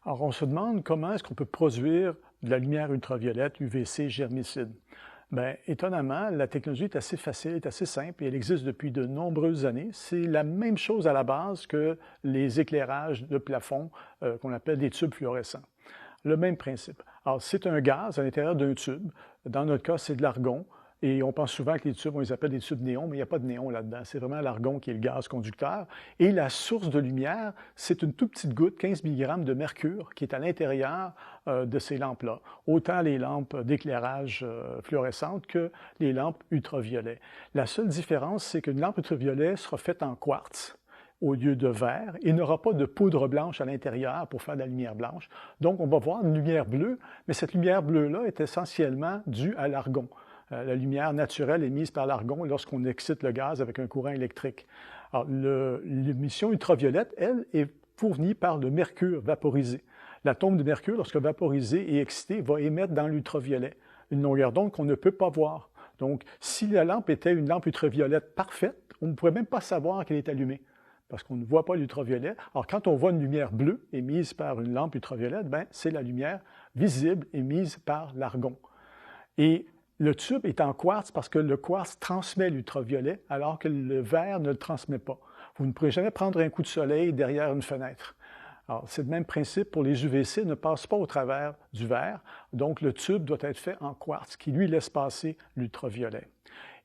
Alors, on se demande comment est-ce qu'on peut produire de la lumière ultraviolette UVC germicide. Bien, étonnamment, la technologie est assez facile, est assez simple et elle existe depuis de nombreuses années. C'est la même chose à la base que les éclairages de plafond qu'on appelle des tubes fluorescents. Le même principe. Alors, c'est un gaz à l'intérieur d'un tube. Dans notre cas, c'est de l'argon. Et on pense souvent que les tubes, on les appelle des tubes néons, mais il n'y a pas de néon là-dedans. C'est vraiment l'argon qui est le gaz conducteur. Et la source de lumière, c'est une toute petite goutte, 15 mg de mercure, qui est à l'intérieur de ces lampes-là. Autant les lampes d'éclairage fluorescentes que les lampes ultraviolets. La seule différence, c'est qu'une lampe ultraviolet sera faite en quartz au lieu de verre et n'aura pas de poudre blanche à l'intérieur pour faire de la lumière blanche. Donc, on va voir une lumière bleue, mais cette lumière bleue-là est essentiellement due à l'argon. La lumière naturelle émise par l'argon lorsqu'on excite le gaz avec un courant électrique. Alors, l'émission ultraviolette, elle, est fournie par le mercure vaporisé. L'atome de mercure, lorsque vaporisé et excité, va émettre dans l'ultraviolet une longueur d'onde qu'on ne peut pas voir. Donc, si la lampe était une lampe ultraviolette parfaite, on ne pourrait même pas savoir qu'elle est allumée, parce qu'on ne voit pas l'ultraviolet. Alors, quand on voit une lumière bleue émise par une lampe ultraviolette, ben, c'est la lumière visible émise par l'argon. Et le tube est en quartz parce que le quartz transmet l'ultraviolet alors que le verre ne le transmet pas. Vous ne pourrez jamais prendre un coup de soleil derrière une fenêtre. Alors, c'est le même principe pour les UVC, ne passent pas au travers du verre, donc le tube doit être fait en quartz qui lui laisse passer l'ultraviolet.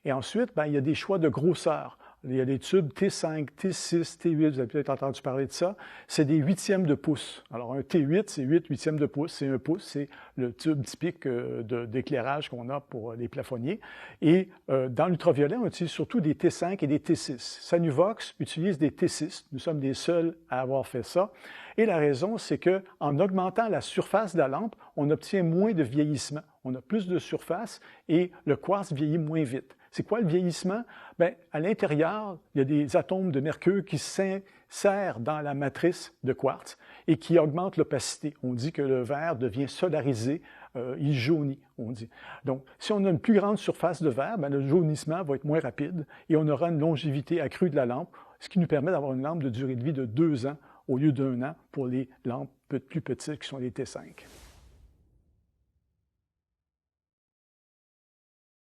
Et ensuite, ben, il y a des choix de grosseur. Il y a des tubes T5, T6, T8, vous avez peut-être entendu parler de ça. C'est des huitièmes de pouce. Alors, un T8, c'est 8 huitièmes de pouce. C'est un pouce, c'est le tube typique d'éclairage qu'on a pour les plafonniers. Et dans l'ultraviolet, on utilise surtout des T5 et des T6. Sanuvox utilise des T6. Nous sommes les seuls à avoir fait ça. Et la raison, c'est qu'en augmentant la surface de la lampe, on obtient moins de vieillissement. On a plus de surface et le quartz vieillit moins vite. C'est quoi le vieillissement? Bien, à l'intérieur, il y a des atomes de mercure qui s'insèrent dans la matrice de quartz et qui augmentent l'opacité. On dit que le verre devient solarisé, il jaunit, on dit. Donc, si on a une plus grande surface de verre, bien, le jaunissement va être moins rapide et on aura une longévité accrue de la lampe, ce qui nous permet d'avoir une lampe de durée de vie de 2 ans au lieu d'1 an pour les lampes plus petites qui sont les T5.